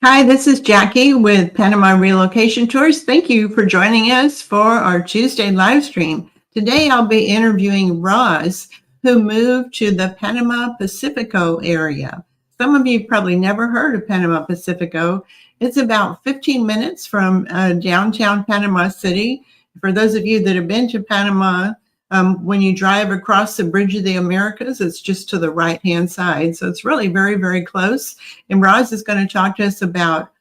Hi, this is Jackie with Panama Relocation Tours. Thank you for joining us for our Tuesday live stream. Today I'll be interviewing Roz, who moved to the Panama Pacifico area. Some of you probably never heard of Panama Pacifico. It's about 15 minutes from downtown Panama City. For those of you that have been to Panama, when you drive across the Bridge of the Americas, it's just to the right-hand side. So it's really very, very close. And Roz is going to talk to us about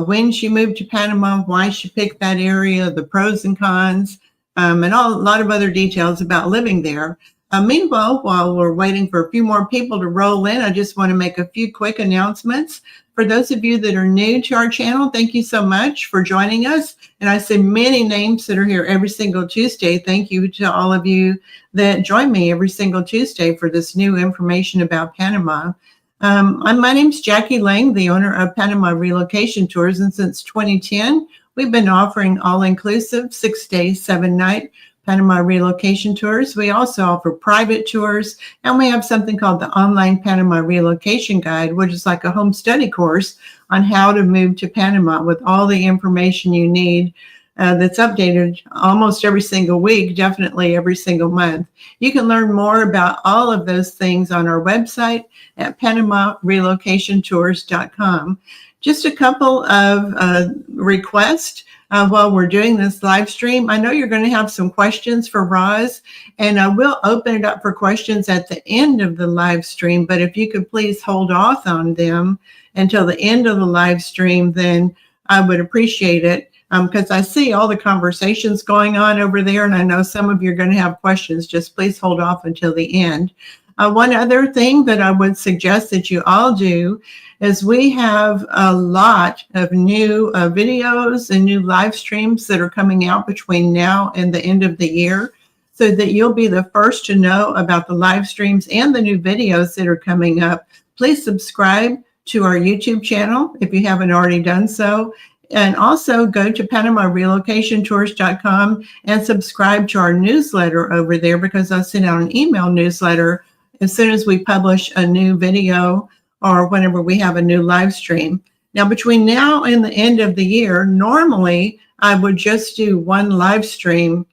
when she moved to Panama, why she picked that area, the pros and cons, and a lot of other details about living there. Meanwhile, while we're waiting for a few more people to roll in, I just want to make a few quick announcements. For those of you that are new to our channel, thank you so much for joining us. And I see many names that are here every single Tuesday. Thank you to all of you that join me every single Tuesday for this new information about Panama. My name's Jackie Lang, the owner of Panama Relocation Tours, and since 2010, we've been offering all-inclusive 6-day, 7-night Panama Relocation Tours. We also offer private tours, and we have something called the Online Panama Relocation Guide, which is like a home study course on how to move to Panama with all the information you need that's updated almost every single week, definitely every single month. You can learn more about all of those things on our website at panamarelocationtours.com. Just a couple of requests while we're doing this live stream. I know you're going to have some questions for Roz, and I will open it up for questions at the end of the live stream, but if you could please hold off on them until the end of the live stream, then I would appreciate it. Because I see all the conversations going on over there, and I know some of you are going to have questions. Just please hold off until the end. One other thing that I would suggest that you all do is we have a lot of new videos and new live streams that are coming out between now and the end of the year, so that you'll be the first to know about the live streams and the new videos that are coming up. Please subscribe to our YouTube channel if you haven't already done so. And also go to PanamaRelocationTours.com and subscribe to our newsletter over there, because I'll send out an email newsletter as soon as we publish a new video or whenever we have a new live stream. Now, between now and the end of the year, normally I would just do one live stream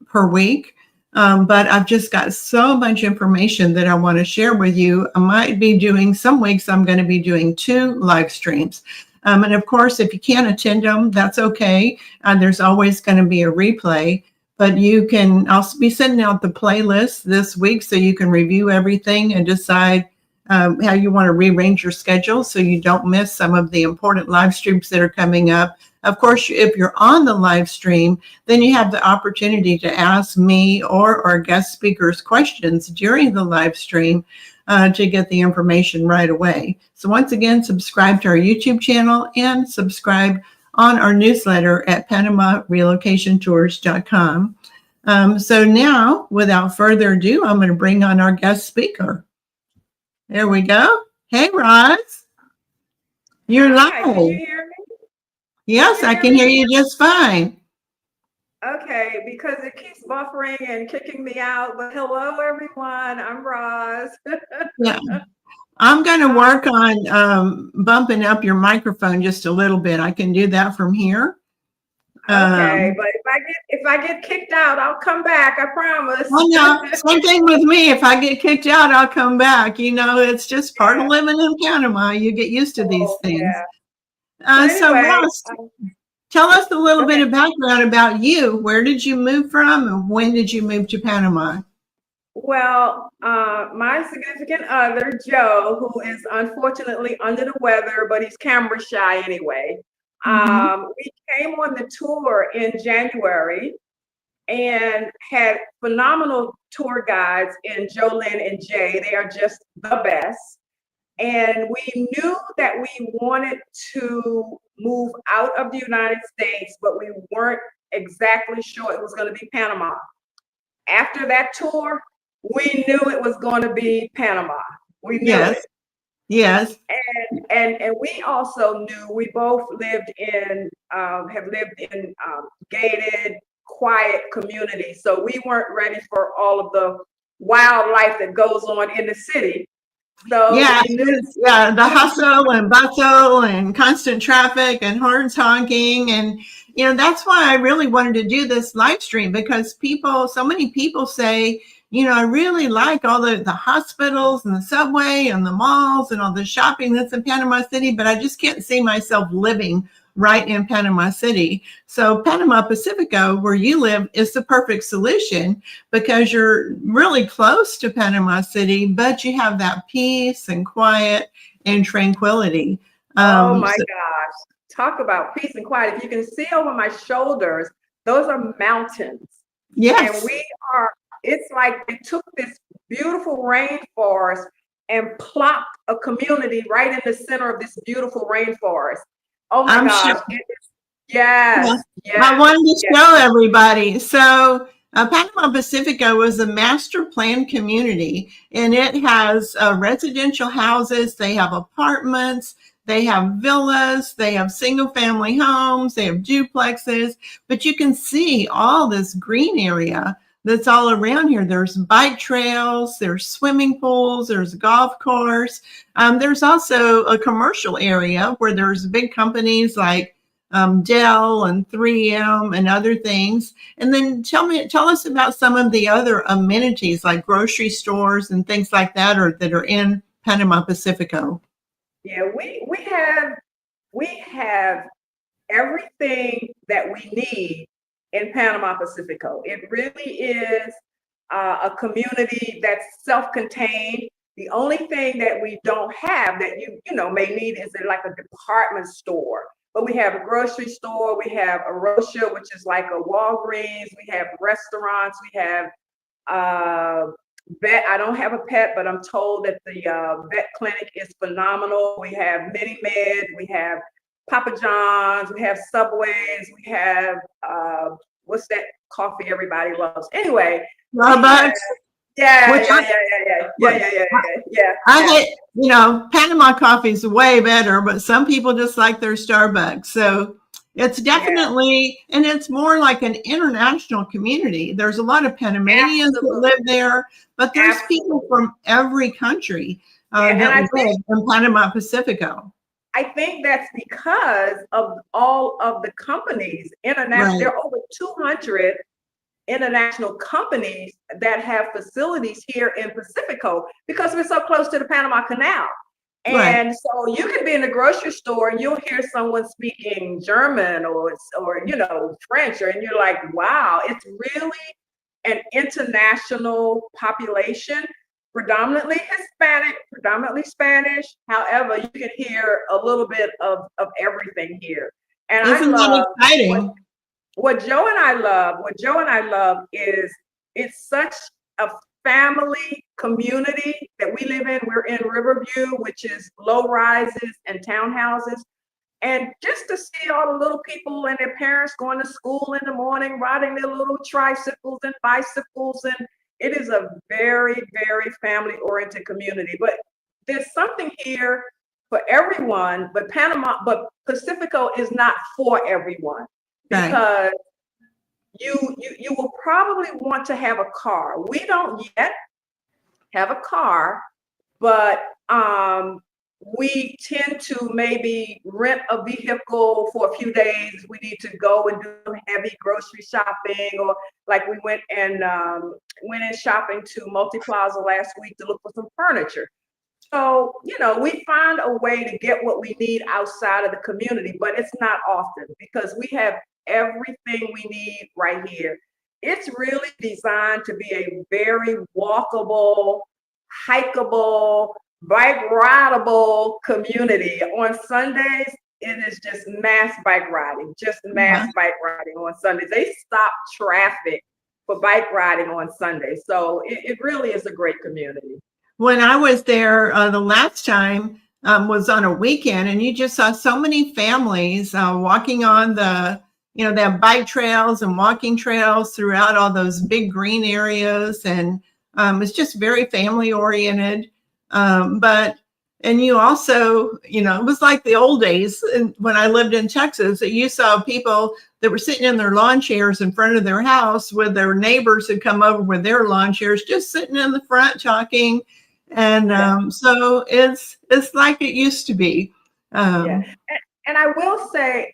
per week. But I've just got so much information that I want to share with you. I might be doing, some weeks I'm going to be doing 2 live streams. And of course, if you can't attend them, that's okay. There's always going to be a replay, but I'll be sending out the playlist this week so you can review everything and decide how you want to rearrange your schedule so you don't miss some of the important live streams that are coming up. Of course, if you're on the live stream, then you have the opportunity to ask me or our guest speakers questions during the live stream to get the information right away. So once again, subscribe to our YouTube channel and subscribe on our newsletter at PanamaRelocationTours.com. So now, without further ado, I'm going to bring on our guest speaker. There we go. Hey, Roz. You're live. Can you hear me? Yes, I can hear you just fine. Okay, because it keeps buffering and kicking me out. But hello, everyone. I'm Roz. Yeah. I'm going to work on bumping up your microphone just a little bit. I can do that from here. Okay, but if I get kicked out, I'll come back. I promise. Well, no, same thing with me. If I get kicked out, I'll come back. You know, it's just part of living in Panama. You get used to these things. Yeah. So Ross, tell us a little bit of background about you. Where did you move from, and when did you move to Panama? Well, my significant other, Joe, who is unfortunately under the weather, but he's camera shy anyway. We came on the tour in January and had phenomenal tour guides in Joe, Lynn, and Jay. They are just the best. And we knew that we wanted to move out of the United States, but we weren't exactly sure it was going to be Panama. After that tour, we knew it was going to be Panama. We knew it. Yes. And we also knew, we both have lived in gated, quiet communities. So we weren't ready for all of the wildlife that goes on in the city. So Yeah, we it knew. is. Yeah, the hustle and bustle and constant traffic and horns honking. And, that's why I really wanted to do this live stream because so many people say, I really like all the hospitals and the subway and the malls and all the shopping that's in Panama City, but I just can't see myself living right in Panama City. So Panama Pacifico, where you live, is the perfect solution because you're really close to Panama City, but you have that peace and quiet and tranquility. Oh my So, gosh. Talk about peace and quiet. If you can see over my shoulders, those are mountains. And yes, we are, it's like they took this beautiful rainforest and plopped a community right in the center of this beautiful rainforest. Oh my I'm sure. gosh. Yes, Yeah. I yes, wanted to yes. show everybody. So, Panama Pacifico was a master plan community, and it has residential houses. They have apartments, they have villas, they have single family homes, they have duplexes. But you can see all this green area that's all around here. There's bike trails, there's swimming pools, there's a golf course. There's also a commercial area where there's big companies like Dell and 3M and other things. And then tell us about some of the other amenities like grocery stores and things like that that are in Panama Pacifico. Yeah, we have everything that we need in Panama Pacifico. It really is a community that's self-contained. The only thing that we don't have that you may need is like a department store. But we have a grocery store, we have a Rocha, which is like a Walgreens, we have restaurants, we have vet. I don't have a pet, but I'm told that the vet clinic is phenomenal. We have Mini Med, we have Papa John's, we have Subways, we have what's that coffee everybody loves? Anyway, Starbucks, yeah, which yeah, yeah, yeah, yeah, yeah, yeah, yeah, I yeah. hate, Panama coffee is way better, but some people just like their Starbucks. So it's Yeah, definitely, and it's more like an international community. There's a lot of Panamanians that absolutely, live there, but there's people absolutely. from every country And that live in Panama Pacifico. I think that's because of all of the companies, international. Right, There are over 200 international companies that have facilities here in Pacifico because we're so close to the Panama Canal. right. And so you can be in the grocery store and you'll hear someone speaking German or French, and you're like, wow, it's really an international population, predominantly Hispanic, predominantly Spanish. However, you can hear a little bit of everything here. And I Isn't that love what exciting? what Joe and I love is it's such a family community that we live in. We're in Riverview, which is low rises and townhouses. And just to see all the little people and their parents going to school in the morning, riding their little tricycles and bicycles. And it is a very, very family oriented community. But there's something here for everyone, but Pacifico is not for everyone Right. because you will probably want to have a car. We don't yet have a car, but we tend to maybe rent a vehicle for a few days. We need to go and do heavy grocery shopping, or like we went in shopping to Multi Plaza last week to look for some furniture. So, we find a way to get what we need outside of the community, but it's not often because we have everything we need right here. It's really designed to be a very walkable, hikeable, bike rideable community. On Sundays, it is just mass bike riding, Uh-huh. on Sundays. They stop traffic for bike riding on Sundays. So it really is a great community. When I was there the last time was on a weekend, and you just saw so many families walking on they have bike trails and walking trails throughout all those big green areas, and it's just very family oriented. And you also, it was like the old days when I lived in Texas, that you saw people that were sitting in their lawn chairs in front of their house with their neighbors who come over with their lawn chairs, just sitting in the front talking. And Yeah. so it's like it used to be. Yeah. And I will say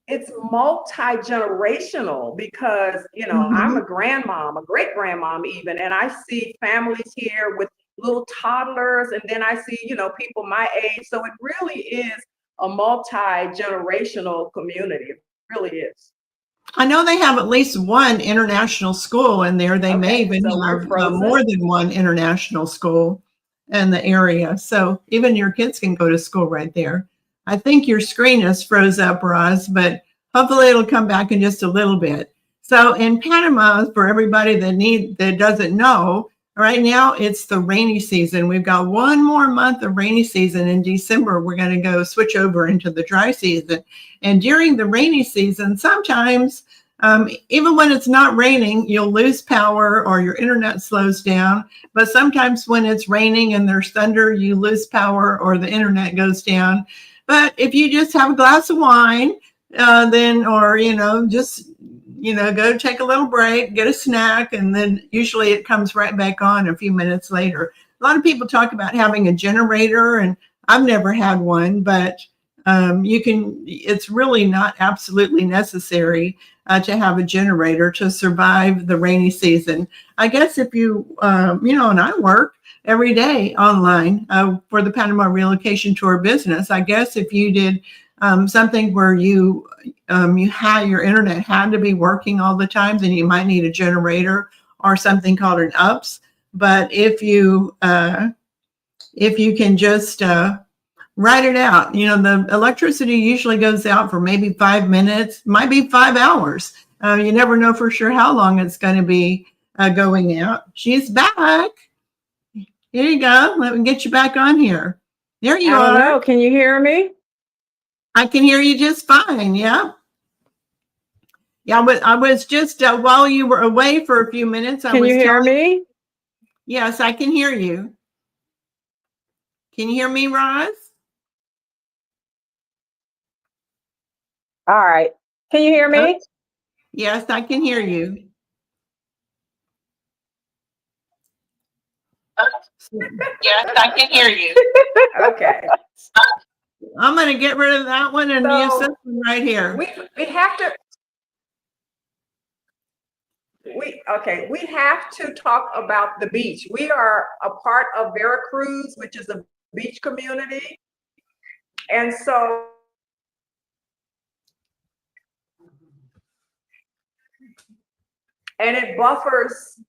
it's multi-generational because, you know, I'm Mhm. a grandmom, a great grandmom even, and I see families here with little toddlers, and then I see, you know, people my age. So it really is a multi-generational community. It really is. I know they have at least one international school in there. They may Okay, even so we're have more frozen. than one international school in the area. So even your kids can go to school right there. I think your screen is froze up, Roz, but hopefully it'll come back in just a little bit. So in Panama, for everybody that doesn't know, right now it's the rainy season. We've got one more month of rainy season. In December, we're going to go switch over into the dry season. And during the rainy season, sometimes, even when it's not raining, you'll lose power or your internet slows down. But sometimes when it's raining and there's thunder, you lose power or the internet goes down. But if you just have a glass of wine, then, or, just, go take a little break, get a snack, and then usually it comes right back on a few minutes later. A lot of people talk about having a generator, and I've never had one, but it's really not absolutely necessary to have a generator to survive the rainy season. I guess if and I work every day online for the Panama Relocation Tour business. I guess if you did something where you had your internet had to be working all the time, then you might need a generator or something called an UPS. But if you can just write it out. The electricity usually goes out for maybe 5 minutes, might be 5 hours. You never know for sure how long it's going to be going out. She's back. Here you go. Let me get you back on here. There you I don't are. know. Can you hear me? I can hear you just fine. Yeah. Yeah, but I was just while you were away for a few minutes, I Can you was hear telling. me? Yes, I can hear you. Can you hear me, Roz? All right. Can you hear me? Yes, I can hear you. Yes, I can hear you. Okay. I'm going to get rid of that one and use this So one right here. we have to we have to talk about the beach. We are a part of Veracruz, which is a beach community. And so it buffers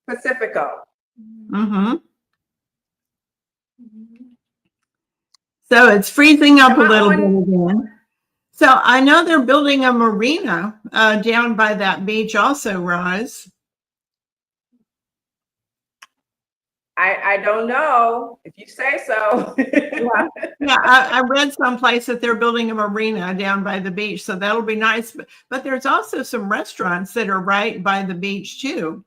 Pacifico. Mm-hmm. So it's freezing up Am a I little on? bit again. So I know they're building a marina down by that beach also, Roz. I don't know if you say so. Yeah, yeah. I read someplace that they're building a marina down by the beach, so that'll be nice. But there's also some restaurants that are right by the beach too.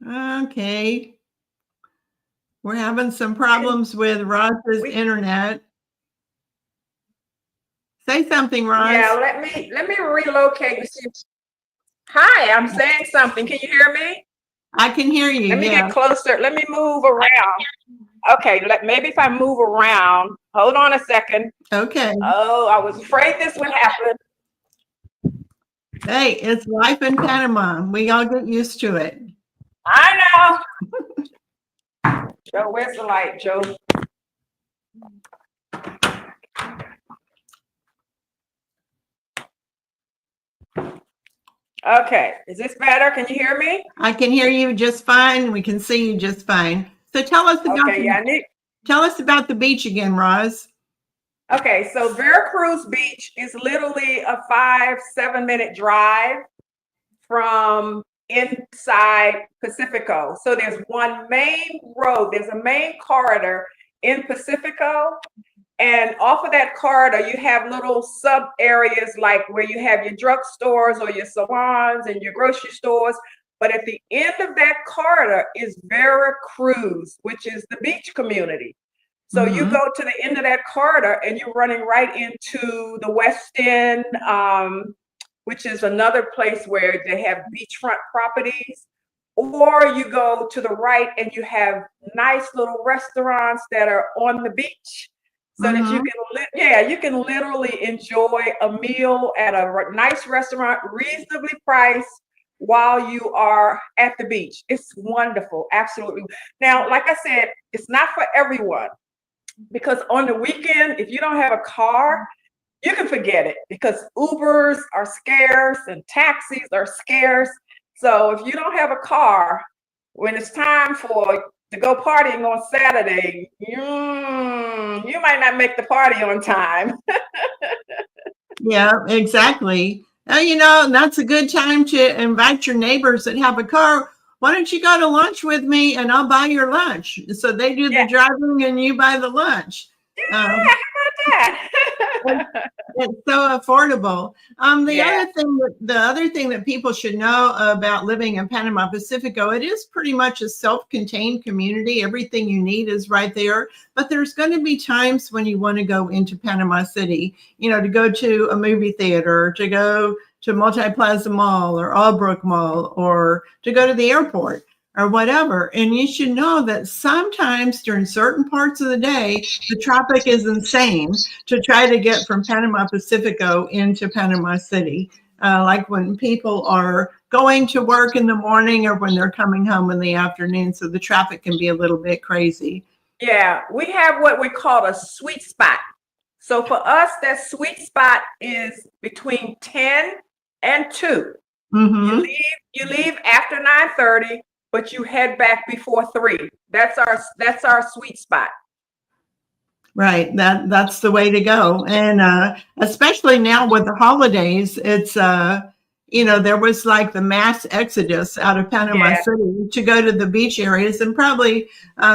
Okay, we're having some problems with Roz's internet. Say something, Yeah, Roz. let me relocate to see. Hi, I'm saying something. Can you hear me? I can hear you. Let me Yeah. get closer. Let me move around. Okay, maybe if I move around. Hold on a second. Okay. Oh, I was afraid this would happen. Hey, it's life in Panama. We all get used to it. I know. Joe, where's the light, Joe? Okay, is this better? Can you hear me? I can hear you just fine. We can see you just fine. So tell us about Okay, yeah, tell us about the beach again, Roz. okay, so Veracruz Beach is literally a 7 minute drive from inside Pacifico. So there's one main road, there's a main corridor in Pacifico. And off of that corridor, you have little sub areas like where you have your drugstores or your salons and your grocery stores. But at the end of that corridor is Veracruz, which is the beach community. So you go to the end of that corridor and you're running right into the West End, which is another place where they have beachfront properties. Or you go to the right and you have nice little restaurants that are on the beach so that you Mm-hmm. can, you can literally enjoy a meal at a nice restaurant, reasonably priced while you are at the beach. It's wonderful. Absolutely. Now, like I said, it's not for everyone because on the weekend, if you don't have a car, you can forget it because Ubers are scarce and taxis are scarce. So if you don't have a car, when it's time to go partying on Saturday, you might not make the party on time. Yeah, exactly. You know, that's a good time to invite your neighbors that have a car. Why don't you go to lunch with me and I'll buy your lunch? So they do the Yeah, driving and you buy the lunch. yeah, how about And that? it's so affordable. Yeah, The other thing that people should know about living in Panama Pacifico, it is pretty much a self-contained community. Everything you need is right there. But there's going to be times when you want to go into Panama City, you know, to go to a movie theater, to go to Multi-Plaza Mall or Albrook Mall, or to go to the airport or whatever. And you should know that sometimes during certain parts of the day, the traffic is insane to try to get from Panama Pacifico into Panama City. Like when people are going to work in the morning or when they're coming home in the afternoon. So the traffic can be a little bit crazy. yeah. We have what we call a sweet spot. So for us, that sweet spot is between 10 and 2. Mm-hmm. You leave after 9:30, but you head back before 3. That's our sweet spot. Right. That's the way to go. And especially now with the holidays, it's you know, there was like the mass exodus out of Panama Yeah, City to go to the beach areas and probably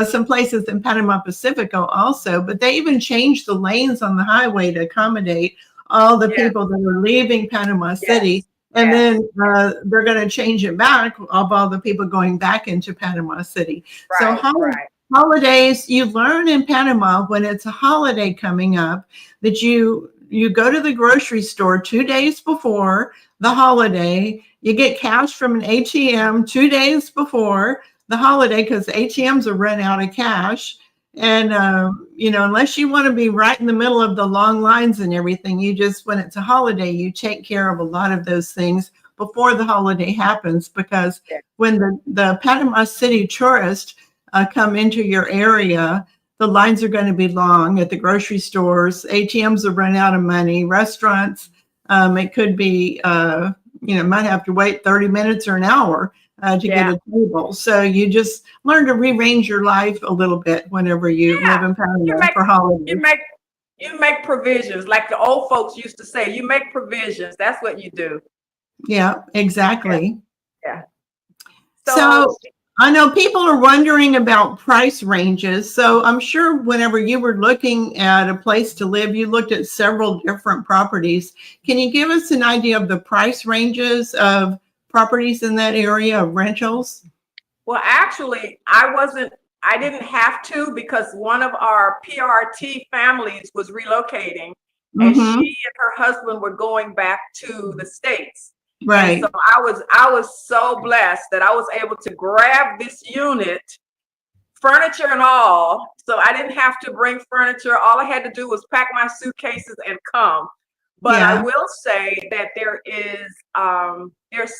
some places in Panama Pacifico also, but they even changed the lanes on the highway to accommodate all the yeah, people that are leaving Panama City. yes, And yes. then they're going to change it back of all the people going back into Panama City. So Right, right. holidays, you learn in Panama when it's a holiday coming up that you go to the grocery store 2 days before the holiday. You get cash from an ATM 2 days before the holiday because ATMs are run out of cash. And you know, unless you want to be right in the middle of the long lines and everything, you just when it's a holiday, you take care of a lot of those things before the holiday happens because Yeah, when the Panama City tourist come into your area, the lines are going to be long at the grocery stores. ATMs will run out of money. Restaurants, it could be, you know, might have to wait 30 minutes or an hour to get yeah, a table. So you just learn to rearrange your life a little bit whenever you live yeah. in You Panama make for you holidays. make you make provisions, like the old folks used to say. You make provisions. That's what you do. Yeah, Yeah, exactly. yeah. So So I know people are wondering about price ranges. So I'm sure whenever you were looking at a place to live, you looked at several different properties. Can you give us an idea of the price ranges of properties in that area of rentals? well, actually, I didn't have to because one of our PRT families was relocating and she Mm-hmm. and her husband were going back to the States. And so Right. I was so blessed that I was able to grab this unit, furniture and all. So I didn't have to bring furniture. All I had to do was pack my suitcases and come. But I Yeah. will say that there's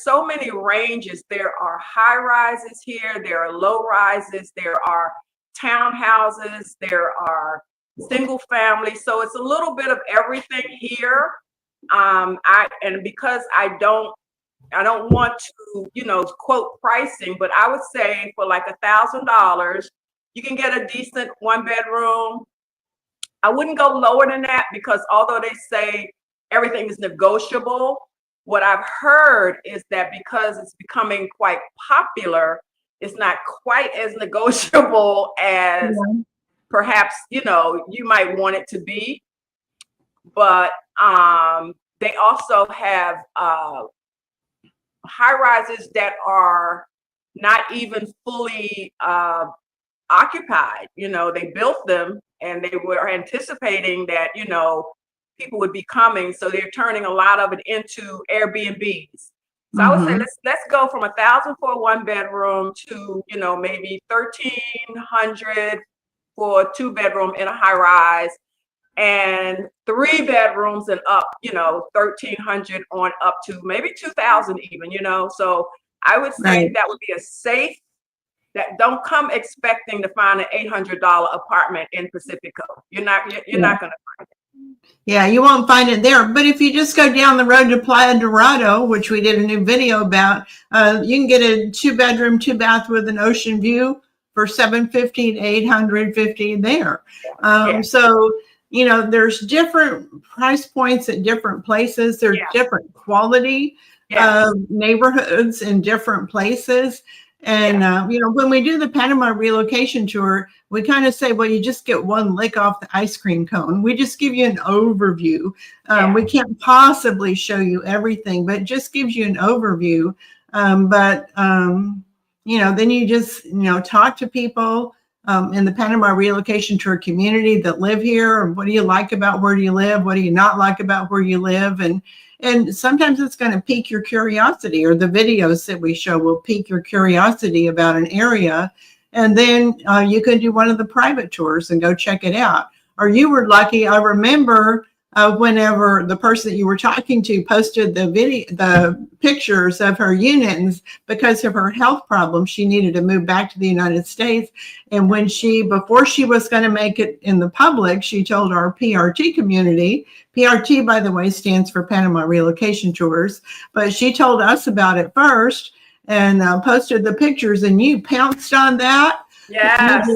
so many ranges. There are high rises here, there are low rises, there are townhouses, there are single family. So it's a little bit of everything here. Because I don't want to, quote pricing, but I would say for like $1,000, you can get a decent 1 bedroom. I wouldn't go lower than that because although they say everything is negotiable, what I've heard is that because it's becoming quite popular, it's not quite as negotiable as Yeah. perhaps, you might want it to be. But they also have high rises that are not even fully occupied. They built them and they were anticipating that, people would be coming. So they're turning a lot of it into Airbnbs. So I would say Mm-hmm. let's go from 1,000 for a 1 bedroom to, you know, maybe 1,300 for a 2 bedroom in a high rise, and 3 bedrooms and up, you know, 1,300 on up to maybe 2,000 even, you know. So I would say Right. that would be a safe, that don't come expecting to find an $800 apartment in Pacifico. You're not Yeah. not going to find it. Yeah, you won't find it there. But if you just go down the road to Playa Dorado, which we did a new video about, you can get a 2 bedroom, 2 bath with an ocean view for $750 to $850 there. Yeah. So, you know, there's different price points at different places. There's Yeah. different quality Yes. neighborhoods in different places. And, you know, when we do the Panama relocation tour, we kind of say, well, you just get one lick off the ice cream cone. We just give you an overview. We can't possibly show you everything, but it just gives you an overview. You know, then you just, you know, talk to people in the Panama relocation tour community that live here. What do you like about where do you live? What do you not like about where you live? And sometimes it's going to pique your curiosity, or the videos that we show will pique your curiosity about an area. And then you could do one of the private tours and go check it out. Or you were lucky. I remember whenever the person that you were talking to posted the pictures of her unit, and because of her health problems, she needed to move back to the United States. And when before she was going to make it in the public, she told our PRT community. PRT, by the way, stands for Panama Relocation Tours, but she told us about it first and posted the pictures, and you pounced on that. Yes.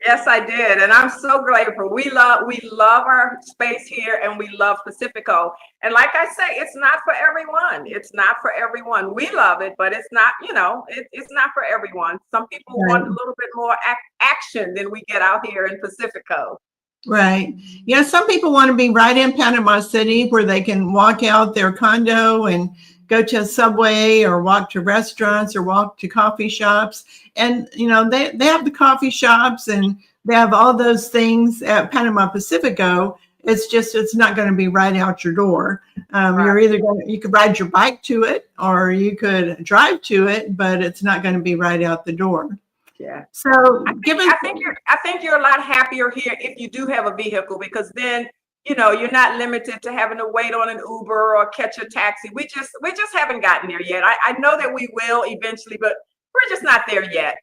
Yes, I did. And I'm so grateful. We love our space here, and we love Pacifico. And like I say, it's not for everyone. It's not for everyone. We love it, but it's not, you know, it's not for everyone. Some people want a little bit more action than we get out here in Pacifico. Right. Yeah, some people want to be right in Panama City where they can walk out their condo and go to a subway or walk to restaurants or walk to coffee shops. And, you know, they have the coffee shops and they have all those things at Panama Pacifico. It's just, it's not going to be right out your door. You're either you could ride your bike to it or you could drive to it, but it's not going to be right out the door. Yeah. So I think you're a lot happier here if you do have a vehicle, because then, you know, you're not limited to having to wait on an Uber or catch a taxi. We just haven't gotten there yet. I know that we will eventually, but we're just not there yet.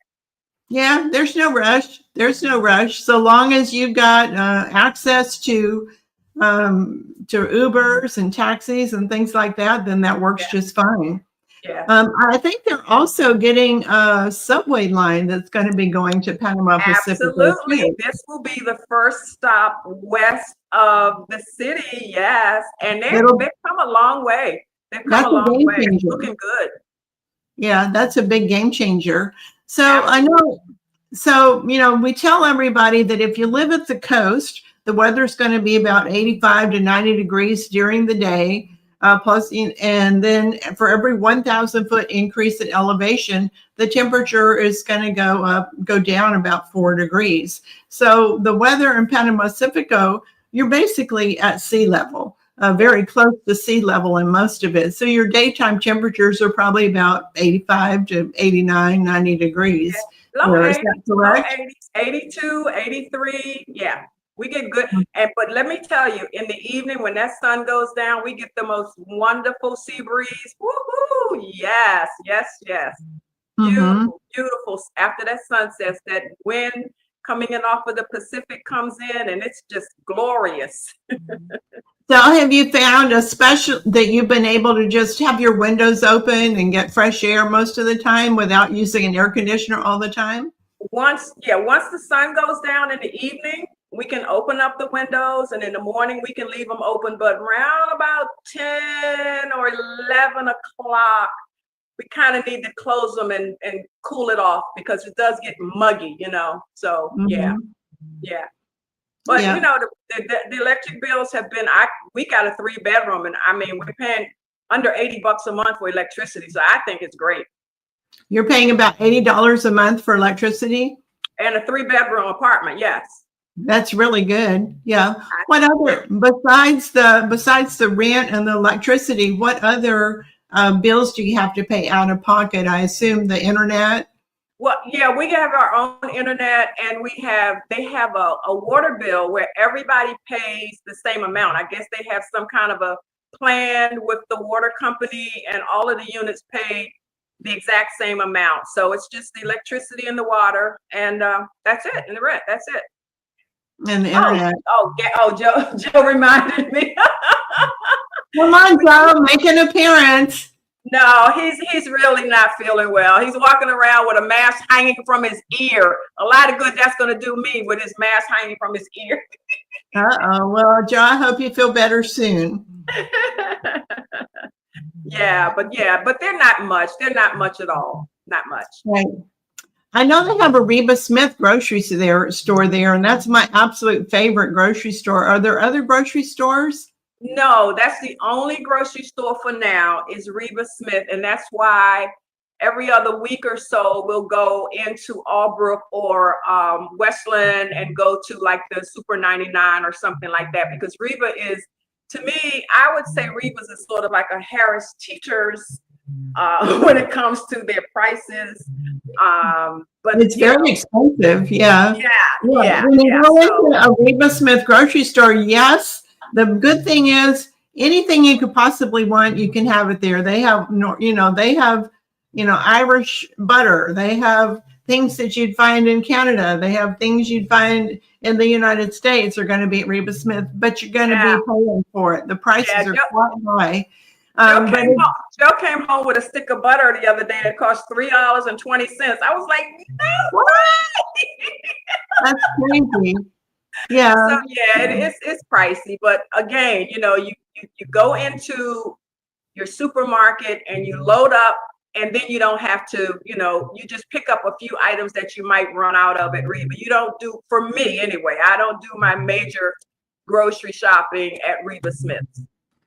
Yeah, there's no rush. There's no rush. So long as you've got access to Ubers and taxis and things like that, then that works just fine. Yeah. I think they're also getting a subway line that's going to be going to Panama Pacifico. Absolutely. This will be the first stop west of the city. Yes. And they've come a long way. They've come a long way. It's looking good. Yeah, that's a big game changer. So I know, so, you know, we tell everybody that if you live at the coast, the weather's going to be about 85 to 90 degrees during the day. And then for every 1,000 foot increase in elevation, the temperature is going to go down about 4 degrees. So the weather in Panama Pacifico, you're basically at sea level, very close to sea level in most of it. So your daytime temperatures are probably about 85 to 89, 90 degrees. Low 80s, 82, 83. Yeah. We get good. But let me tell you, in the evening when that sun goes down, we get the most wonderful sea breeze. Woohoo! Yes, yes, yes. Beautiful, beautiful. After that sun sets, that wind coming in off of the Pacific comes in, and it's just glorious. So have you found a special that you've been able to just have your windows open and get fresh air most of the time without using an air conditioner all the time? Once the sun goes down in the evening, we can open up the windows, and in the morning we can leave them open. But around about 10 or 11 o'clock, we kind of need to close them and cool it off, because it does get muggy, you know. So yeah. But you know, the electric bills have been. We got a 3-bedroom, and I mean, we're paying under $80 a month for electricity. So I think it's great. You're paying about $80 a month for electricity? And a 3-bedroom apartment, yes. That's really good. Yeah. What other, besides the rent and the electricity, what other bills do you have to pay out of pocket? I assume the internet. Well, yeah, we have our own internet, and they have a water bill where everybody pays the same amount. I guess they have some kind of a plan with the water company, and all of the units pay the exact same amount. So it's just the electricity and the water, and that's it, and the rent. That's it. And the Oh, internet. Joe, Joe reminded me. Come on, Joe, make an appearance. No, he's really not feeling well. He's walking around with a mask hanging from his ear. A lot of good that's going to do me with his mask hanging from his ear. Uh-oh. Well, Joe, I hope you feel better soon. Yeah, but they're not much. They're not much at all. Not much. Right. I know they have a Reba Smith grocery store there, and that's my absolute favorite grocery store. Are there other grocery stores? No, that's the only grocery store for now is Reba Smith, and that's why every other week or so we'll go into Albrook or Westland and go to like the Super 99 or something like that, because Reba is, to me, I would say Reba's is sort of like a Harris Teachers when it comes to their prices. But it's very expensive. Yeah. Yeah. When you go into a Reba Smith grocery store, yes. The good thing is anything you could possibly want, you can have it there. They have, Irish butter. They have things that you'd find in Canada. They have things you'd find in the United States are going to be at Reba Smith, but you're going to be paying for it. The prices are quite high. Joe came home with a stick of butter the other day that cost $3.20. I was like, no way! That's crazy. Yeah. So it's pricey, but again, you go into your supermarket and you load up, and then you don't have to, you just pick up a few items that you might run out of at Reba. You don't do, for me anyway, I don't do my major grocery shopping at Reba Smith's.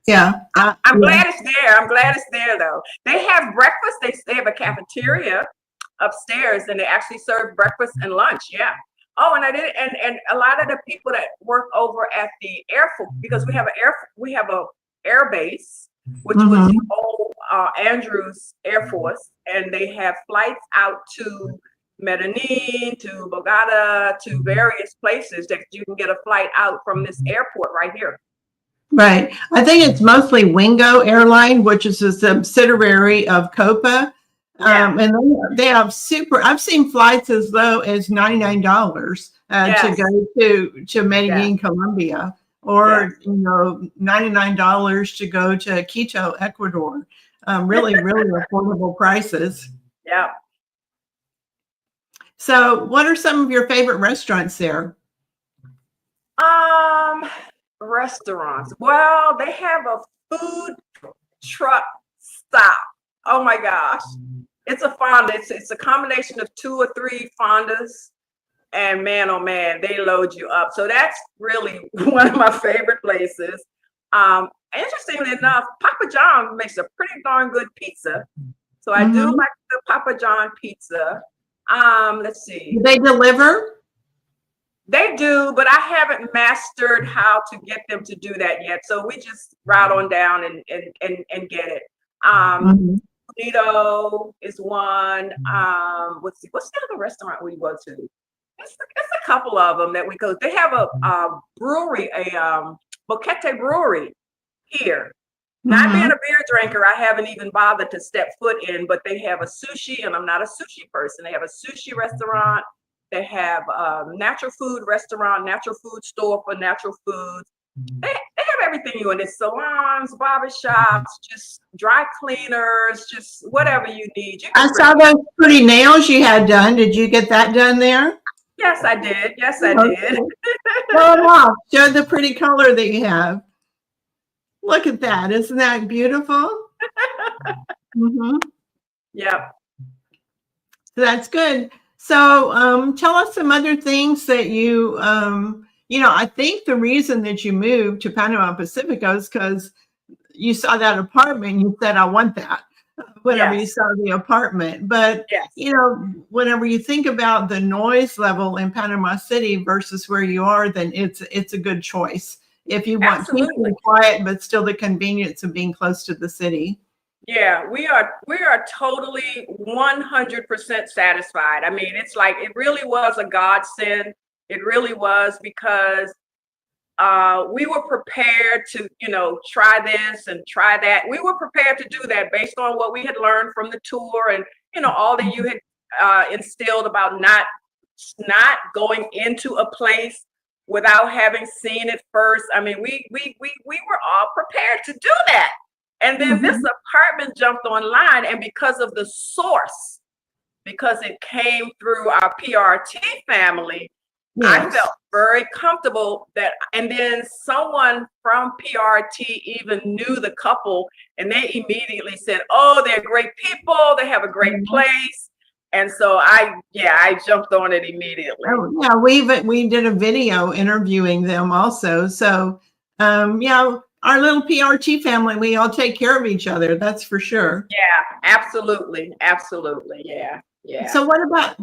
Yeah. I'm glad it's there. I'm glad it's there though. They have breakfast. They have a cafeteria upstairs, and they actually serve breakfast and lunch. Yeah. Oh, and and a lot of the people that work over at the Air Force, because we have a air base, which was the old Andrews Air Force, and they have flights out to Medellin, to Bogota, to various places that you can get a flight out from this airport right here. Right. I think it's mostly Wingo Airline, which is a subsidiary of Copa. And they have I've seen flights as low as $99 to go to Medellin, Colombia, or $99 to go to Quito, Ecuador. Really, really affordable prices. Yeah. So what are some of your favorite restaurants there? Restaurants. Well, they have a food truck stop. Oh my gosh. It's a fonda. It's a combination of 2 or 3 fondas, and man, oh man, they load you up. So that's really one of my favorite places. Interestingly enough, Papa John makes a pretty darn good pizza. So I do like the Papa John pizza. Let's see. Do they deliver? They do, but I haven't mastered how to get them to do that yet. So we just ride on down and get it. Bonito is one. What's the other restaurant we go to? It's a couple of them that we go. They have a brewery, a Boquete brewery here. Not being a beer drinker, I haven't even bothered to step foot in, but they have a sushi, and I'm not a sushi person. They have a sushi restaurant. They have a natural food restaurant, natural food store for natural foods. They have everything you want. It's salons, barbershops, just dry cleaners, just whatever you need. I saw those pretty nails you had done. Did you get that done there? Yes, I did. Yes, I did. Show it off. Show the pretty color that you have. Look at that. Isn't that beautiful? Yep. So that's good. So tell us some other things that you, I think the reason that you moved to Panama Pacifico is because you saw that apartment and you said, I want that. whenever you Yes. saw the apartment. But, Yes. whenever you think about the noise level in Panama City versus where you are, then it's a good choice if you want peace Absolutely. and quiet, but still the convenience of being close to the city. Yeah, we are totally 100% satisfied. I mean, it's like it really was a godsend. It really was because we were prepared to, try this and try that. We were prepared to do that based on what we had learned from the tour and, all that you had instilled about not going into a place without having seen it first. I mean, we were all prepared to do that. And then this Mhm. apartment jumped online, and because of the source, because it came through our PRT family, I Yes. felt very comfortable and then someone from PRT even knew the couple, and they immediately said, "Oh, they're great people. They have a great Mhm. place." And so I jumped on it immediately. Oh, yeah, we did a video interviewing them also. So, yeah, our little PRT family, we all take care of each other. That's for sure. Yeah, absolutely. Absolutely. Yeah. Yeah. So what about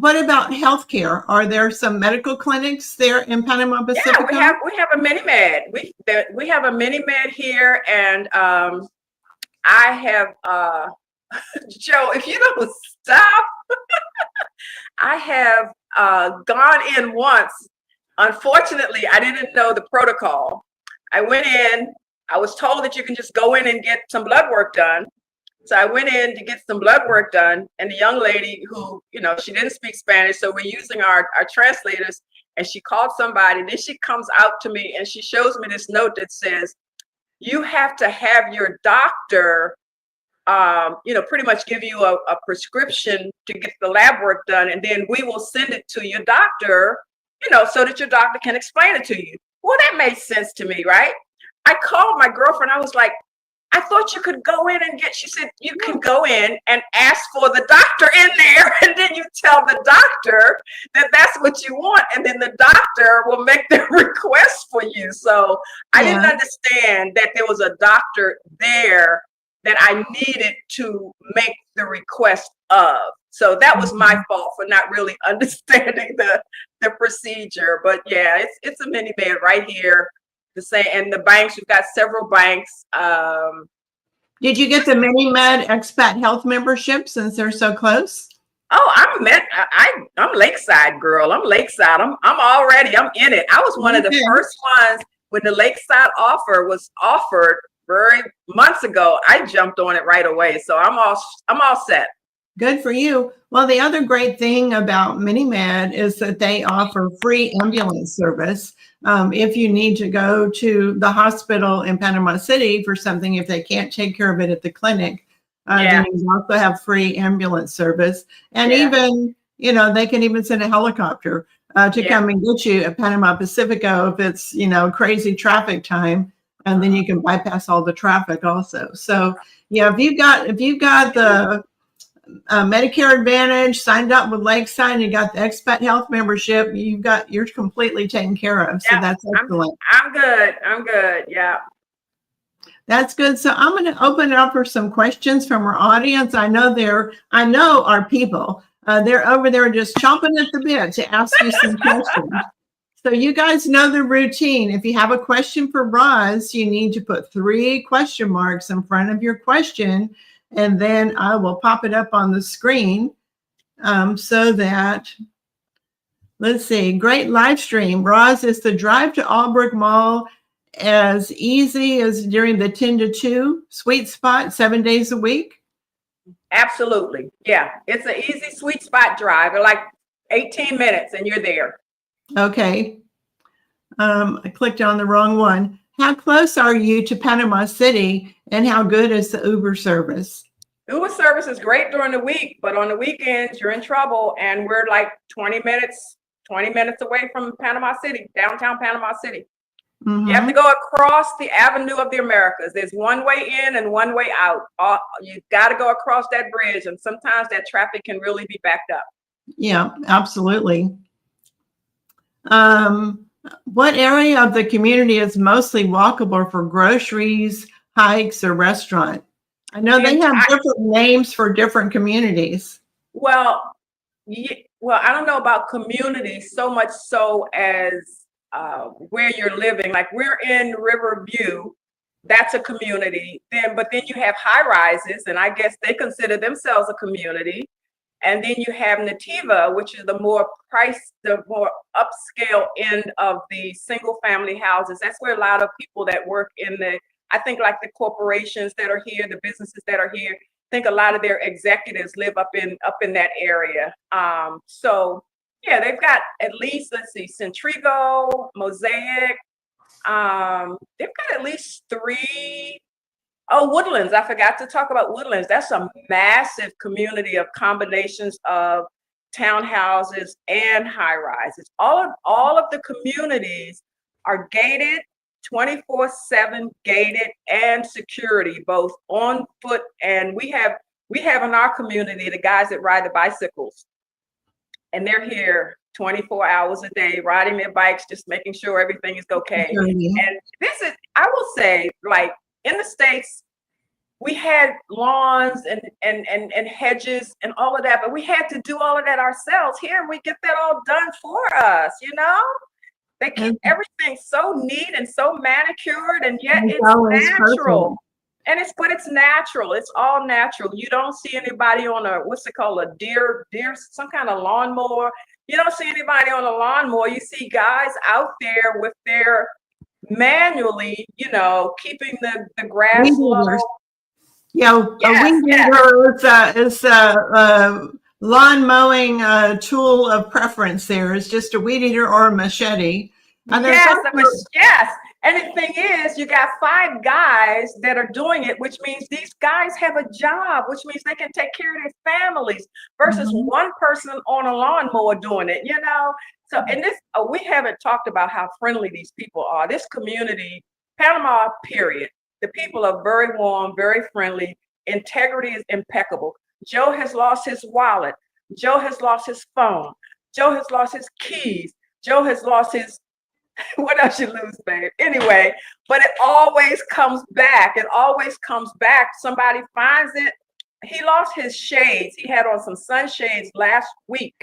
healthcare? Are there some medical clinics there in Panama Yeah, Pacifico? we have a mini med. We have a mini med here, and I have Joe. If you don't stop, I have gone in once. Unfortunately, I didn't know the protocol. I went in. I was told that you can just go in and get some blood work done. So I went in to get some blood work done, and the young lady who, she didn't speak Spanish, so we're using our translators, and she called somebody. Then she comes out to me and she shows me this note that says, "You have to have your doctor, pretty much give you a prescription to get the lab work done, and then we will send it to your doctor, so that your doctor can explain it to you." Well, that made sense to me, right? I called my girlfriend. I was like, "I thought you could go in and get," she said, "You can go in and ask for the doctor in there, and then you tell the doctor that that's what you want, and then the doctor will make the request for you." So I didn't Yeah. understand that there was a doctor there that I needed to make the request of. So that was my fault for not really understanding the procedure. But yeah, it's a mini med right here. The same, and the banks, we've got several banks. Did you get the Mini Med expat health membership since they're so close? Oh, I'm Lakeside girl. I'm Lakeside. I'm in it. I was one of the Okay. first ones when the Lakeside offer was offered very months ago. I jumped on it right away. So I'm all set. Good for you. Well, the other great thing about MiniMed is that they offer free ambulance service. If you need to go to the hospital in Panama City for something, if they can't take care of it at the clinic, Yeah. then you also have free ambulance service. And Yeah. even, they can even send a helicopter to Yeah. come and get you at Panama Pacifico if it's, crazy traffic time. And then you can bypass all the traffic also. So, yeah, if you've got the Medicare Advantage, signed up with Lakeside, and you got the expat health membership, you're completely taken care of. So Yeah, that's excellent. I'm good. I'm good. Yeah. That's good. So I'm going to open it up for some questions from our audience. I know our people. They're over there just chomping at the bit to ask you some questions. So you guys know the routine. If you have a question for Roz, you need to put 3 question marks in front of your question, and then I will pop it up on the screen so that, let's see, great live stream. Roz, is the drive to Albrook Mall as easy as during the 10 to 2 sweet spot 7 days a week? Absolutely. Yeah. It's an easy sweet spot drive. They're like 18 minutes and you're there. Okay. I clicked on the wrong one. How close are you to Panama City, and how good is the Uber service? Uber service is great during the week, but on the weekends you're in trouble, and we're like 20 minutes away from Panama City, downtown Panama City. Mm-hmm. You have to go across the Avenue of the Americas. There's one way in and one way out. You got to go across that bridge, and sometimes that traffic can really be backed up. Yeah, absolutely. What area of the community is mostly walkable for groceries, hikes, or restaurant? I know The they have entire, different names for different communities. well, well, I don't know about community so much so as where you're living. Like we're in Riverview, that's a community. But then you have high rises, and I guess they consider themselves a community. And then you have Nativa, which is the more upscale end of the single family houses. That's where a lot of people that work in I think like the corporations that are here, the businesses that are here, I think a lot of their executives live up in that area. So yeah, they've got at least, let's see, Centrigo, Mosaic. They've got at least three. Oh, Woodlands. I forgot to talk about Woodlands. That's a massive community of combinations of townhouses and high rises. All of the communities are gated, 24/7 gated, and security, both on foot, and we have in our community the guys that ride the bicycles, and they're here 24 hours a day riding their bikes, just making sure everything is okay. And I will say, like, in the States, we had lawns and hedges and all of that, but we had to do all of that ourselves. Here, we get that all done for us, They keep everything so neat and so manicured, and yet it's natural. But it's natural. It's all natural. You don't see anybody on what's it called, a deer, some kind of lawnmower. You don't see anybody on a lawnmower. You see guys out there with their manually, keeping the grass low. Yeah, a weed eater is a lawn mowing tool of preference. There is just a weed eater or a machete. And yes. And the thing is, you got 5 guys that are doing it, which means these guys have a job, which means they can take care of their families versus one person on a lawnmower doing it, So, and we haven't talked about how friendly these people are. This community, Panama, period. The people are very warm, very friendly. Integrity is impeccable. Joe has lost his wallet. Joe has lost his phone. Joe has lost his keys. Joe has lost his, what else you lose, babe? Anyway, but it always comes back. It always comes back. Somebody finds it. He lost his shades. He had on some sunshades last week.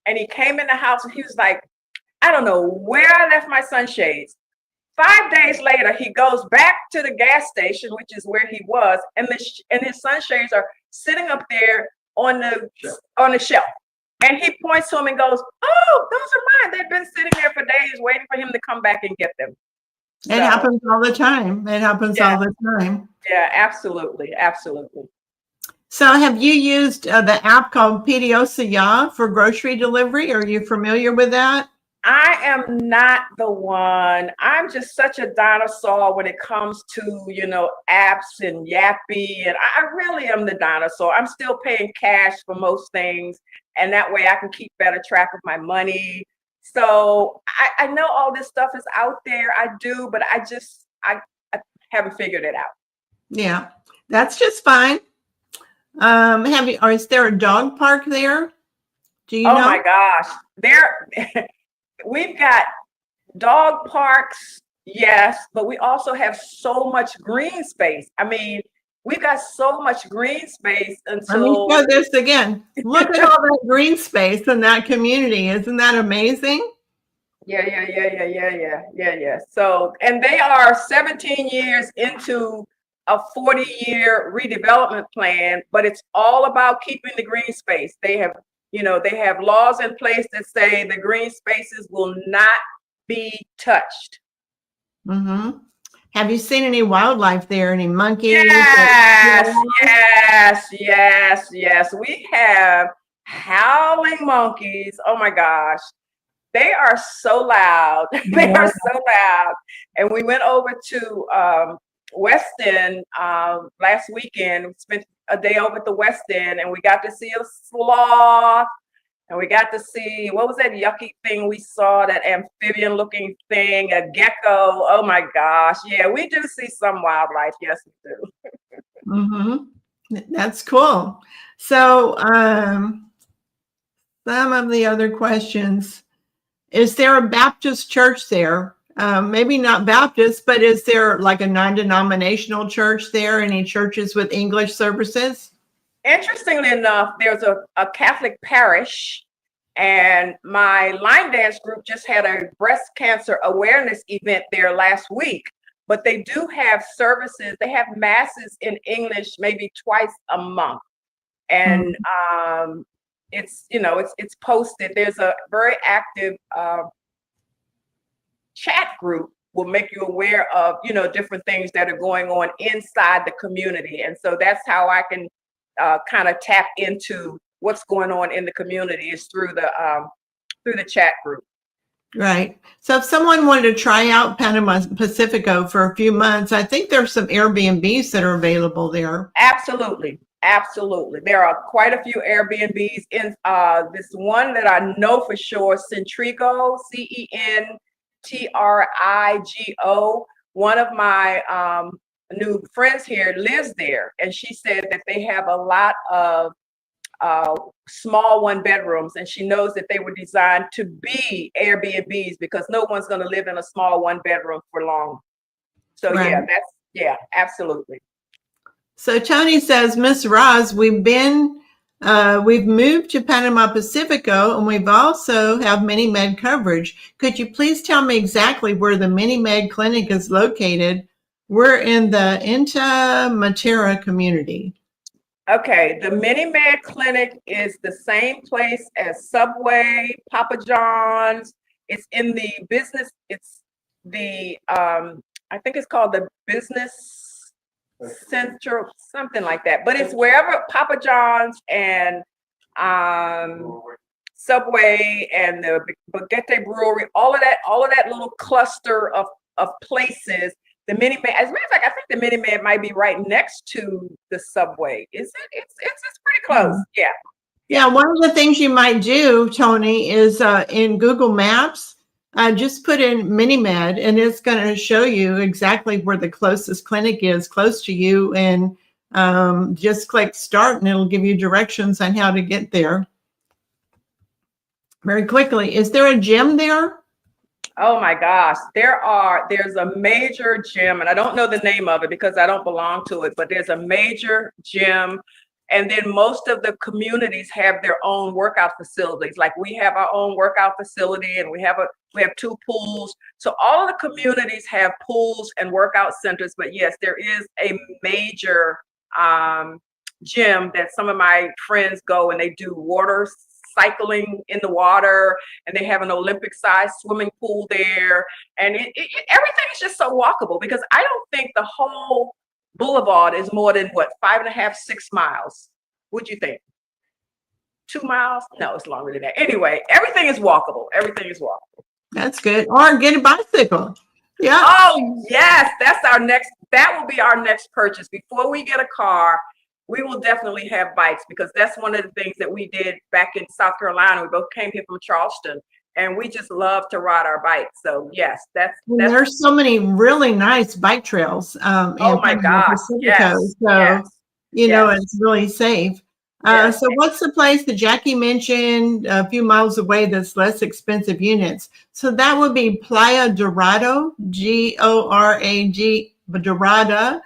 And he came in the house and he was like, I don't know where I left my sunshades. 5 days later, he goes back to the gas station, which is where he was, and his sunshades are sitting up there on the shelf. And he points to them and goes, "Oh, those are mine. They've been sitting there for days waiting for him to come back and get them." It happens all the time. It happens all the time. Yeah, absolutely. Absolutely. So have you used the app called Pacificico for grocery delivery? Are you familiar with that? I am not the one. I'm just such a dinosaur when it comes to, apps and Yappy. And I really am the dinosaur. I'm still paying cash for most things. And that way I can keep better track of my money. So I know all this stuff is out there. I do, but I haven't figured it out. Yeah, that's just fine. Is there a dog park there? Do you know? My gosh. We've got dog parks, yes, but we also have so much green space. I mean, we've got so much green space until. Let me show this again. Look at all that green space in that community. Isn't that amazing? Yeah. So, and they are 17 years into a 40-year redevelopment plan, but it's all about keeping the green space. They have laws in place that say the green spaces will not be touched. Mm-hmm. Have you seen any wildlife there? Any monkeys? Yes. We have howling monkeys. Oh my gosh. They are so loud. They are so loud. And we went over to Weston last weekend. We spent a day over at the West End, and we got to see a sloth, and we got to see, what was that yucky thing we saw, that amphibian looking thing, a gecko. Oh my gosh. Yeah, we do see some wildlife. Yes, we do. Mm-hmm. That's cool. So some of the other questions, is there a Baptist church there? maybe not Baptist, but is there like a non-denominational church there? Any churches with English services? Interestingly enough, there's a Catholic parish, and my line dance group just had a breast cancer awareness event there last week. But they do have services. They have masses in English maybe twice a month, and it's posted. There's a very active chat group will make you aware of different things that are going on inside the community, and so that's how I can kind of tap into what's going on in the community is through the chat group. Right. So if someone wanted to try out Panama Pacifico for a few months, I think there's some Airbnbs that are available there. Absolutely. Absolutely. There are quite a few Airbnbs in this one that I know for sure, Centrigo, Centrigo. One of my new friends here lives there, and she said that they have a lot of small one bedrooms, and she knows that they were designed to be Airbnbs because no one's going to live in a small one bedroom for long. So right. Absolutely. So Tony says, Miss Roz, we've moved to Panama Pacifico, and we've also have Mini-Med coverage. Could you please tell me exactly where the Mini-Med clinic is located? We're in the Inta Matera community. Okay, the Mini-Med clinic is the same place as Subway, Papa John's. It's in the business. It's the I think it's called the business center, something like that. But it's wherever Papa John's and Subway and the Baguette Brewery, all of that little cluster of places. The Mini-Med, as a matter of fact, I think the Mini-Med might be right next to the Subway. Is it? It's pretty close. Yeah. Yeah. One of the things you might do, Tony, is in Google Maps, just put in Mini-Med, and it's going to show you exactly where the closest clinic is close to you. And just click start, and it'll give you directions on how to get there very quickly. Is there a gym there? Oh my gosh, there's a major gym, and I don't know the name of it because I don't belong to it, but there's a major gym. And then most of the communities have their own workout facilities. Like we have our own workout facility, and we have 2 pools. So all of the communities have pools and workout centers, but yes, there is a major gym that some of my friends go, and they do water cycling in the water, and they have an Olympic-sized swimming pool there, and everything is just so walkable because I don't think the whole boulevard is more than 5.5, 6 miles. What'd you think? 2 miles? No, it's longer than that. Anyway, everything is walkable. That's good. Or get a bicycle. Yeah. Oh yes, that will be our next purchase. Before we get a car, we will definitely have bikes because that's one of the things that we did back in South Carolina. We both came here from Charleston, and we just love to ride our bikes. So yes, that's there's so many really nice bike trails. Oh my gosh! Yes. So it's really safe. So what's the place that Jackie mentioned a few miles away that's less expensive units? So that would be Playa Dorado, Gorag, Dorada.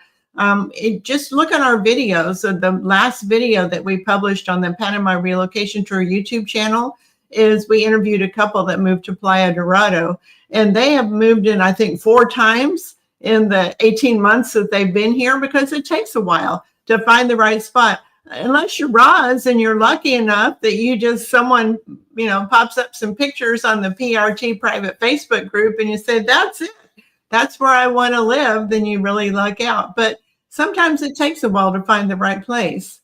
Just look at our videos. So the last video that we published on the Panama Relocation Tour YouTube channel is we interviewed a couple that moved to Playa Dorado, and they have moved in, I think, 4 times in the 18 months that they've been here because it takes a while to find the right spot. Unless you're Roz and you're lucky enough that someone pops up some pictures on the PRT private Facebook group and you say, that's it. That's where I want to live, then you really luck out. But sometimes it takes a while to find the right place.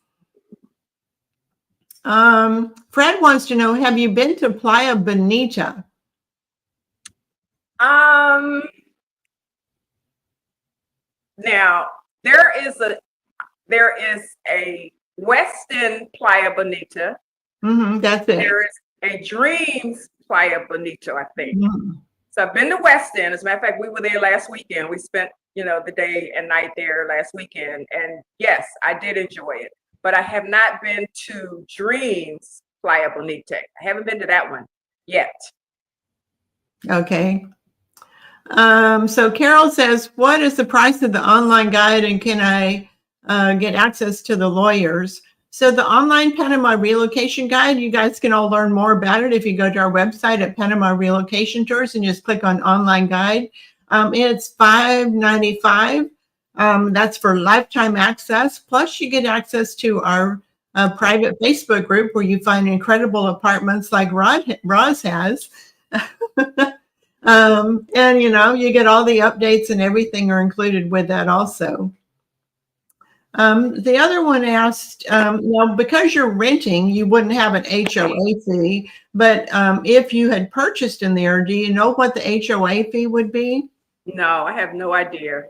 Fred wants to know, have you been to Playa Bonita? Now there is a Westin Playa Bonita. That's it. There is a Dreams Playa Bonita, I think. So I've been to Westin. As a matter of fact, we were there last weekend. We spent, the day and night there last weekend. And yes, I did enjoy it. But I have not been to Dreams Playa Bonita. I haven't been to that one yet. Okay. So Carol says, what is the price of the online guide and can I get access to the lawyers? So the online Panama Relocation Guide, you guys can all learn more about it if you go to our website at Panama Relocation Tours and just click on online guide. It's $5.95. That's for lifetime access. Plus you get access to our private Facebook group where you find incredible apartments like Roz has. And you get all the updates and everything are included with that also. The other one asked, because you're renting, you wouldn't have an HOA fee, but if you had purchased in there, do you know what the HOA fee would be? No, I have no idea.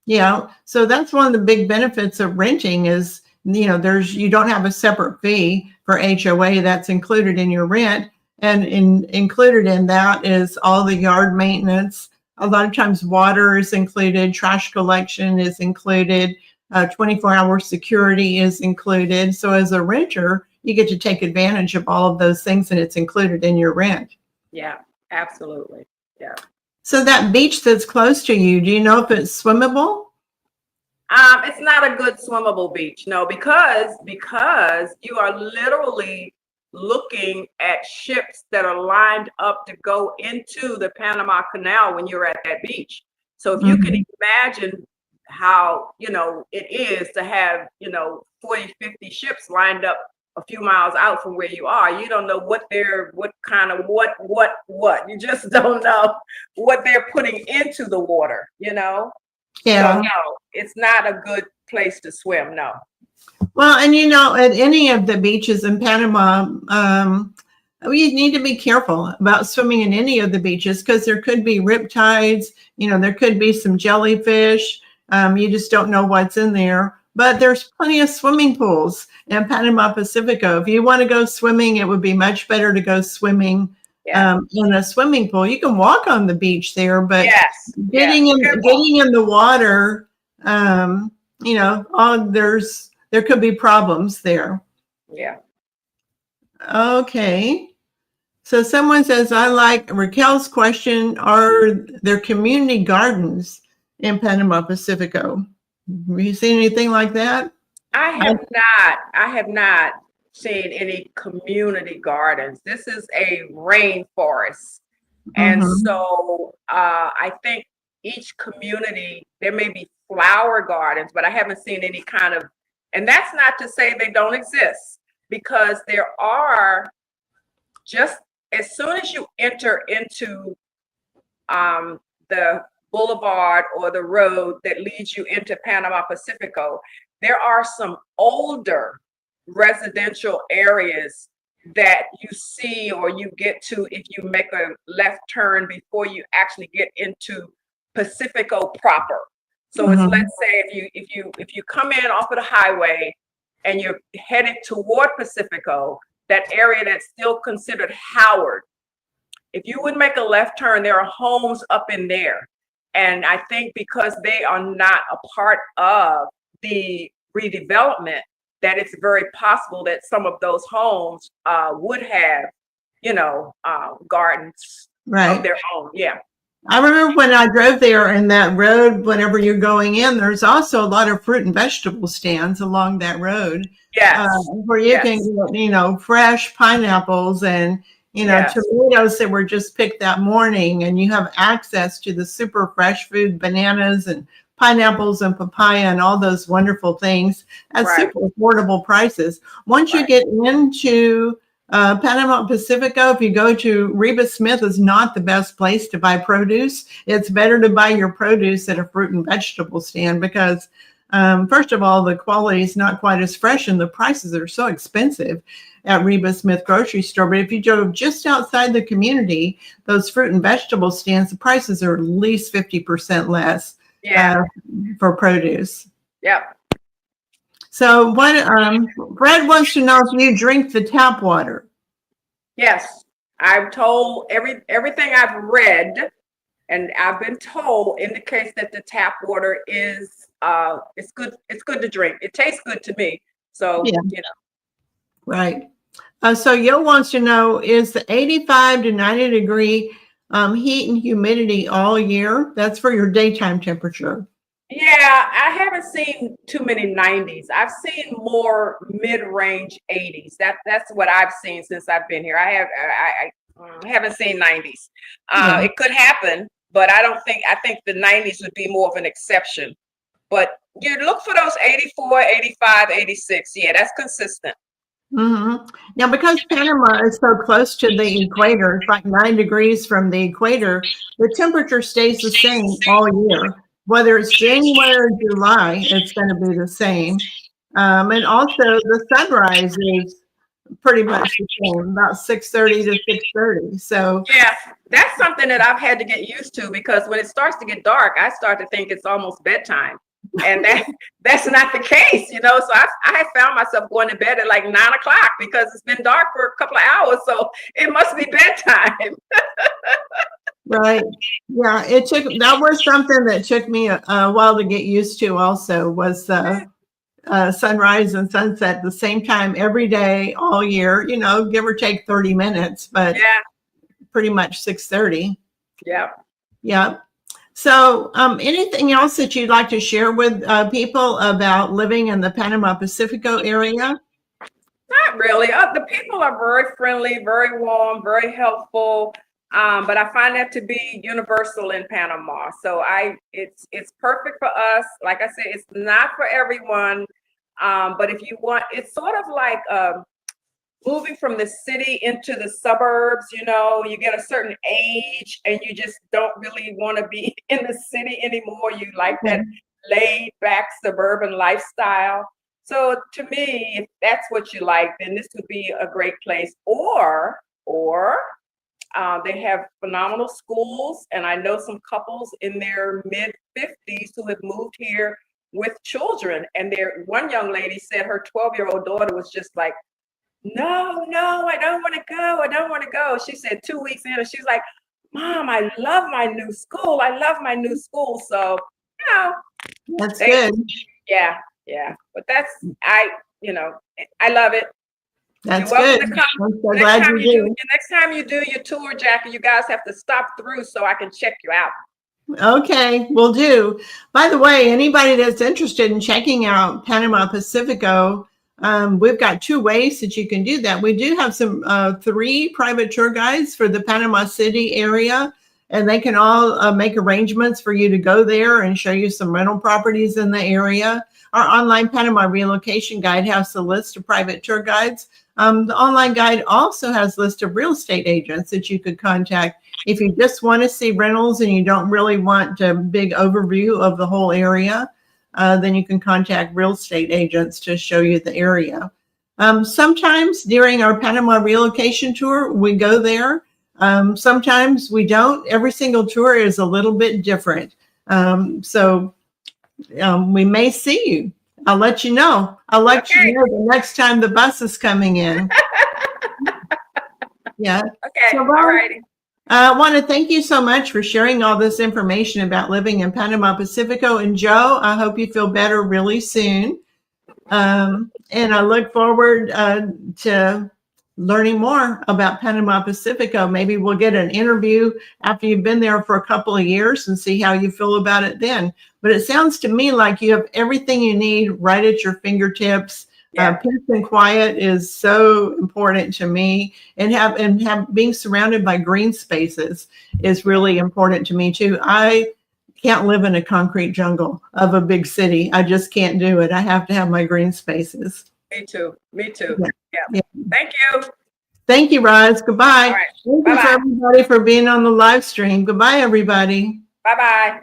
Yeah, so that's one of the big benefits of renting is, you don't have a separate fee for HOA that's included in your rent. And included in that is all the yard maintenance. A lot of times water is included, trash collection is included, 24-hour security is included. So as a renter, you get to take advantage of all of those things and it's included in your rent. Yeah, absolutely. Yeah. So that beach that's close to you, do you know if it's swimmable? It's not a good swimmable beach, no, because you are literally looking at ships that are lined up to go into the Panama Canal when you're at that beach. So if you can imagine how, it is to have, 40, 50 ships lined up a few miles out from where you are, you don't know what you just don't know what they're putting into the water, Yeah. So no, it's not a good place to swim, no. Well, and at any of the beaches in Panama, you need to be careful about swimming in any of the beaches because there could be riptides, there could be some jellyfish. You just don't know what's in there. But there's plenty of swimming pools in Panama Pacifico. If you want to go swimming, it would be much better to go swimming in a swimming pool. You can walk on the beach there, but getting in the water, there could be problems there. Yeah. Okay. So someone says, I like Raquel's question, are there community gardens in Panama Pacifico? Have you seen anything like that? I have not seen any community gardens. This is a rainforest. And so I think each community, there may be flower gardens, but I haven't seen any kind of, and that's not to say they don't exist, because there are, just as soon as you enter into the boulevard or the road that leads you into Panama Pacifico, there are some older residential areas that you see or you get to if you make a left turn before you actually get into Pacifico proper. So it's, let's say if you come in off of the highway and you're headed toward Pacifico, that area that's still considered Howard, if you would make a left turn, there are homes up in there. And I think because they are not a part of the redevelopment, that it's very possible that some of those homes would have, gardens of their own. Yeah. I remember when I drove there and that road, whenever you're going in, there's also a lot of fruit and vegetable stands along that road. Yes. Where you can get, fresh pineapples and, tomatoes that were just picked that morning, and you have access to the super fresh food, bananas and pineapples and papaya and all those wonderful things at super affordable prices. Once you get into Panama Pacifico, if you go to Reba Smith, is not the best place to buy produce. It's better to buy your produce at a fruit and vegetable stand because first of all, the quality is not quite as fresh and the prices are so expensive at Reba Smith grocery store. But if you go just outside the community, those fruit and vegetable stands, the prices are at least 50% less for produce. Yep. So what Fred wants to know if you drink the tap water. Yes. I'm told everything I've read and I've been told indicates that the tap water is it's good to drink. It tastes good to me. So Right. So Yo wants to know, is the 85 to 90 degree heat and humidity all year. That's for your daytime temperature. Yeah, I haven't seen too many 90s. I've seen more mid-range 80s. That's what I've seen since I've been here. I haven't seen 90s. Yeah. It could happen, but I think the 90s would be more of an exception. But you look for those 84, 85, 86. Yeah, that's consistent. Now, because Panama is so close to the equator, it's like 9 degrees from the equator, the temperature stays the same all year. Whether it's January or July, it's going to be the same. And also the sunrise is pretty much the same, about 6:30 to 6:30. So Yeah, that's something that I've had to get used to because when it starts to get dark, I start to think it's almost bedtime. And that's not the case, you know. So I have found myself going to bed at like 9 o'clock because it's been dark for a couple of hours. So it must be bedtime. right. Yeah, that was something that took me a while to get used to also was sunrise and sunset the same time every day, all year, give or take 30 minutes, but Yeah. pretty much 6:30. Yeah. Yeah. So anything else that you'd like to share with people about living in the Panama Pacifico area? Not really. The people are very friendly, very warm, very helpful. But I find that to be universal in Panama. So it's perfect for us. Like I said, it's not for everyone. But if you want, it's sort of like moving from the city into the suburbs. You get a certain age and you just don't really want to be in the city anymore. You like that laid back suburban lifestyle. So to me, if that's what you like, then this would be a great place. Or they have phenomenal schools, and I know some couples in their mid-50s who have moved here with children. And one young lady said her 12-year-old daughter was just like, no, I don't want to go. I don't want to go. She said 2 weeks in, and she's like, Mom, I love my new school. I love my new school. So, that's good. Yeah. But I love it. That's good. I'm so glad you do. Next time you do your tour, Jackie, you guys have to stop through so I can check you out. Okay, will do. By the way, anybody that's interested in checking out Panama Pacifico, we've got 2 ways that you can do that. We do have some 3 private tour guides for the Panama City area, and they can all make arrangements for you to go there and show you some rental properties in the area. Our online Panama Relocation Guide has a list of private tour guides. The online guide also has a list of real estate agents that you could contact if you just want to see rentals and you don't really want a big overview of the whole area. Then you can contact real estate agents to show you the area. Sometimes during our Panama Relocation Tour, we go there. Sometimes we don't. Every single tour is a little bit different. So we may see you. I'll let you know. I'll let you know the next time the bus is coming in. Yeah. Okay. So, all righty. I want to thank you so much for sharing all this information about living in Panama Pacifico. And Joe, I hope you feel better really soon. And I look forward to learning more about Panama Pacifico. Maybe we'll get an interview after you've been there for a couple of years and see how you feel about it then. But it sounds to me like you have everything you need right at your fingertips. Yeah. Peace and quiet is so important to me, and being surrounded by green spaces is really important to me too. I can't live in a concrete jungle of a big city. I just can't do it. I have to have my green spaces. Me too. Yeah. Thank you. Thank you, Roz. Goodbye. All right. Thank you for everybody for being on the live stream. Goodbye, everybody. Bye-bye.